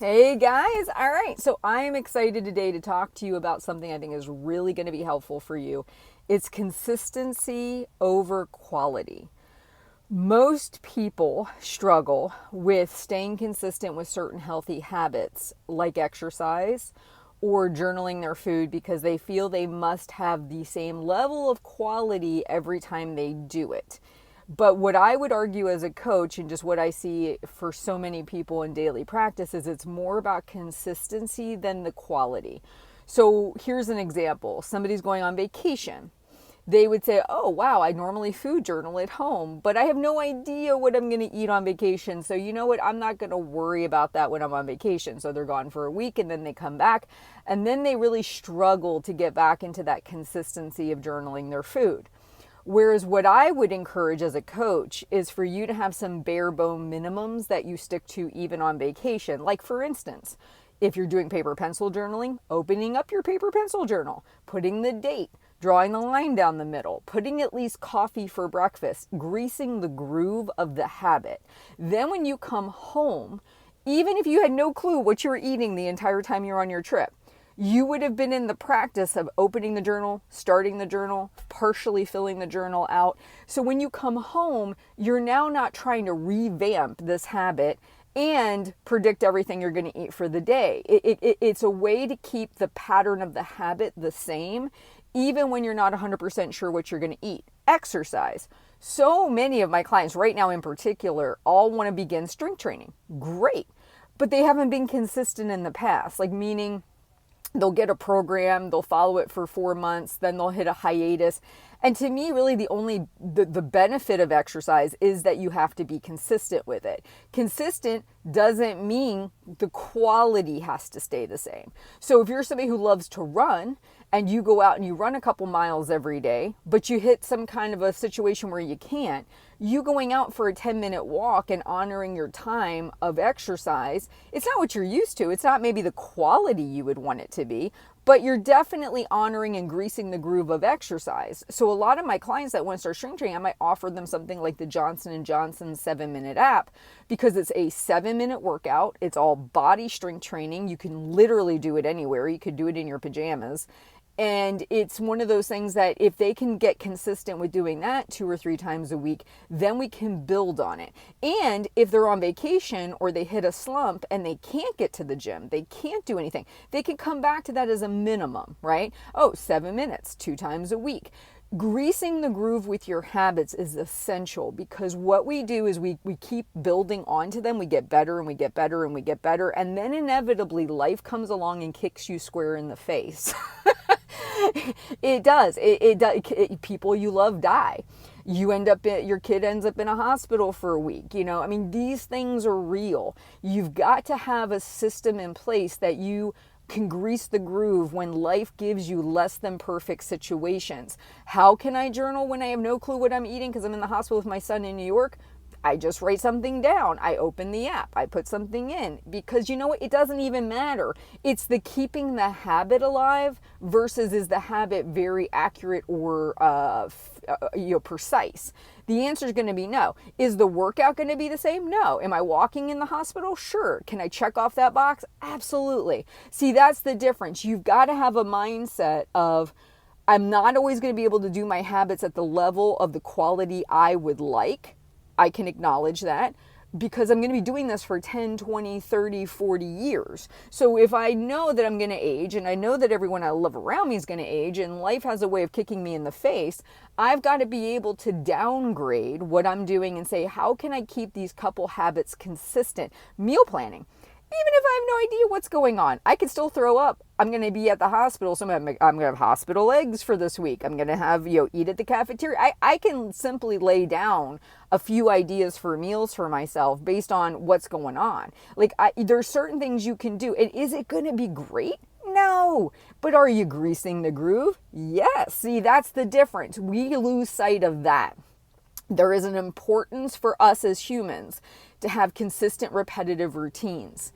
Hey guys, all right, so I am excited today to talk to you about something I think is really going to be helpful for you. It's consistency over quality. Most people struggle with staying consistent with certain healthy habits like exercise or journaling their food because they feel they must have the same level of quality every time they do it. But what I would argue as a coach, and just what I see for so many people in daily practice, is it's more about consistency than the quality. So here's an example. Somebody's going on vacation. They would say, oh, wow, I normally food journal at home, but I have no idea what I'm going to eat on vacation. So you know what? I'm not going to worry about that when I'm on vacation. So they're gone for a week and then they come back and then they really struggle to get back into that consistency of journaling their food. Whereas what I would encourage as a coach is for you to have some bare bone minimums that you stick to even on vacation. Like for instance, if you're doing paper pencil journaling, opening up your paper pencil journal, putting the date, drawing the line down the middle, putting at least coffee for breakfast, greasing the groove of the habit. Then when you come home, even if you had no clue what you were eating the entire time you're on your trip, you would have been in the practice of opening the journal, starting the journal, partially filling the journal out. So when you come home, you're now not trying to revamp this habit and predict everything you're going to eat for the day. It's a way to keep the pattern of the habit the same, even when you're not 100% sure what you're going to eat. Exercise. So many of my clients right now in particular all want to begin strength training. Great. But they haven't been consistent in the past, like meaning they'll get a program, they'll follow it for 4 months, then they'll hit a hiatus. And to me, really the benefit of exercise is that you have to be consistent with it. Consistent doesn't mean the quality has to stay the same. So if you're somebody who loves to run and you go out and you run a couple miles every day, but you hit some kind of a situation where you can't, you going out for a 10-minute walk and honoring your time of exercise, it's not what you're used to. It's not maybe the quality you would want it to be, but you're definitely honoring and greasing the groove of exercise. So a lot of my clients that want to start strength training, I might offer them something like the Johnson & Johnson 7-minute app because it's a 7-minute workout. It's all body strength training. You can literally do it anywhere. You could do it in your pajamas. And it's one of those things that if they can get consistent with doing that 2 or 3 times a week, then we can build on it. And if they're on vacation or they hit a slump and they can't get to the gym, they can't do anything, they can come back to that as a minimum, right? Oh, 7 minutes, 2 times a week. Greasing the groove with your habits is essential because what we do is we keep building onto them. We get better and we get better and we get better. And then inevitably life comes along and kicks you square in the face. It does. People you love die. Your kid ends up in a hospital for a week. I mean, these things are real. You've got to have a system in place that you can grease the groove when life gives you less than perfect situations. How can I journal when I have no clue what I'm eating because I'm in the hospital with my son in New York? I just write something down. I open the app. I put something in because you know what? It doesn't even matter. It's the keeping the habit alive versus is the habit very accurate or precise. The answer is going to be no. Is the workout going to be the same? No. Am I walking in the hospital? Sure. Can I check off that box? Absolutely. See, that's the difference. You've got to have a mindset of I'm not always going to be able to do my habits at the level of the quality I would like. I can acknowledge that because I'm going to be doing this for 10, 20, 30, 40 years. So if I know that I'm going to age and I know that everyone I love around me is going to age and life has a way of kicking me in the face, I've got to be able to downgrade what I'm doing and say, how can I keep these couple habits consistent? Meal planning. Even if I have no idea what's going on, I can still throw up. I'm going to be at the hospital, so I'm going to have hospital eggs for this week. I'm going to have, eat at the cafeteria. I can simply lay down a few ideas for meals for myself based on what's going on. There's certain things you can do. And is it going to be great? No. But are you greasing the groove? Yes. See, that's the difference. We lose sight of that. There is an importance for us as humans to have consistent, repetitive routines.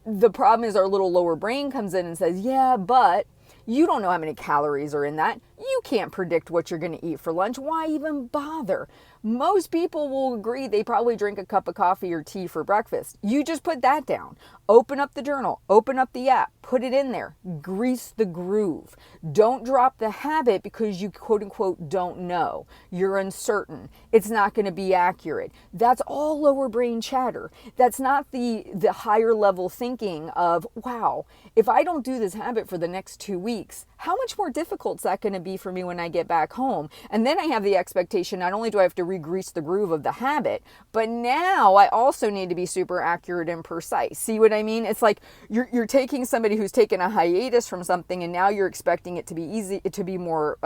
The problem is our little lower brain comes in and says, yeah, but you don't know how many calories are in that. You can't predict what you're going to eat for lunch. Why even bother? Most people will agree they probably drink a cup of coffee or tea for breakfast. You just put that down. Open up the journal, open up the app, put it in there, grease the groove. Don't drop the habit because you quote unquote don't know. You're uncertain. It's not going to be accurate. That's all lower brain chatter. That's not the higher level thinking of, wow, if I don't do this habit for the next 2 weeks, how much more difficult is that going to be for me when I get back home? And then I have the expectation, not only do I have to re-grease the groove of the habit, but now I also need to be super accurate and precise. See what I mean? It's like you're taking somebody who's taken a hiatus from something and now you're expecting it to be easy, to be more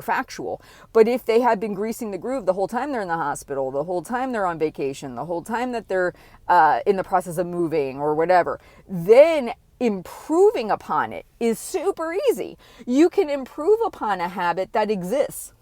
factual. But if they had been greasing the groove the whole time they're in the hospital, the whole time they're on vacation, the whole time that they're in the process of moving or whatever, then improving upon it is super easy. You can improve upon a habit that exists.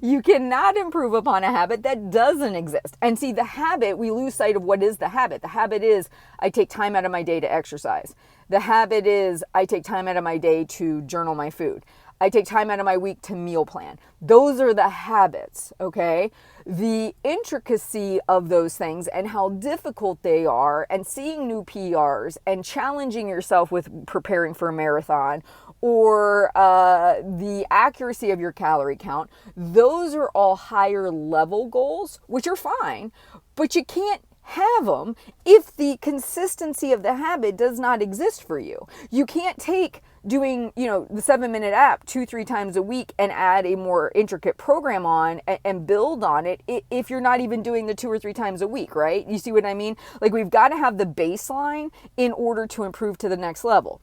You cannot improve upon a habit that doesn't exist. And see, the habit, we lose sight of what is the habit. The habit is I take time out of my day to exercise. The habit is I take time out of my day to journal my food. I take time out of my week to meal plan. Those are the habits, okay? The intricacy of those things and how difficult they are, and seeing new PRs and challenging yourself with preparing for a marathon, or the accuracy of your calorie count, those are all higher level goals, which are fine, but you can't have them if the consistency of the habit does not exist for you. You can't take doing, the 7-minute app 2-3 times a week and add a more intricate program on and build on it if you're not even doing the 2 or 3 times a week, right? You see what I mean? Like, we've got to have the baseline in order to improve to the next level,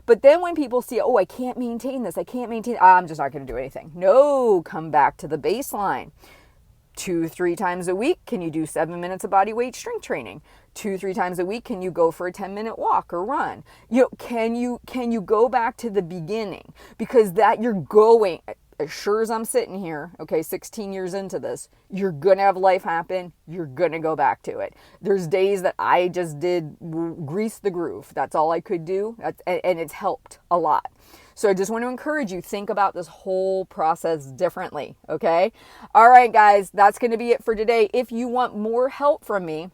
But then when people see, oh, I can't maintain this, I'm just not going to do anything. No, come back to the baseline. 2-3 times a week, can you do 7 minutes of body weight strength training? 2-3 times a week, can you go for a 10-minute walk or run? Can you go back to the beginning? Because that you're going, as sure as I'm sitting here, okay, 16 years into this, you're going to have life happen. You're going to go back to it. There's days that I just did grease the groove. That's all I could do. And it's helped a lot. So I just want to encourage you, think about this whole process differently, okay? All right, guys, that's going to be it for today. If you want more help from me,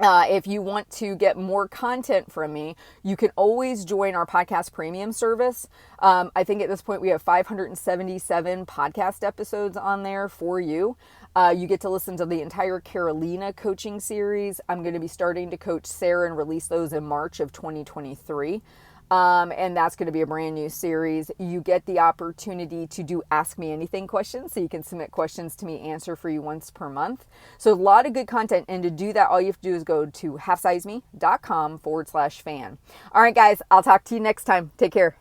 if you want to get more content from me, you can always join our podcast premium service. I think at this point we have 577 podcast episodes on there for you. You get to listen to the entire Carolina coaching series. I'm going to be starting to coach Sarah and release those in March of 2023. And that's going to be a brand new series. You get the opportunity to do Ask Me Anything questions, so you can submit questions to me, answer for you once per month. So a lot of good content. And to do that, all you have to do is go to halfsizeme.com/fan. All right, guys, I'll talk to you next time. Take care.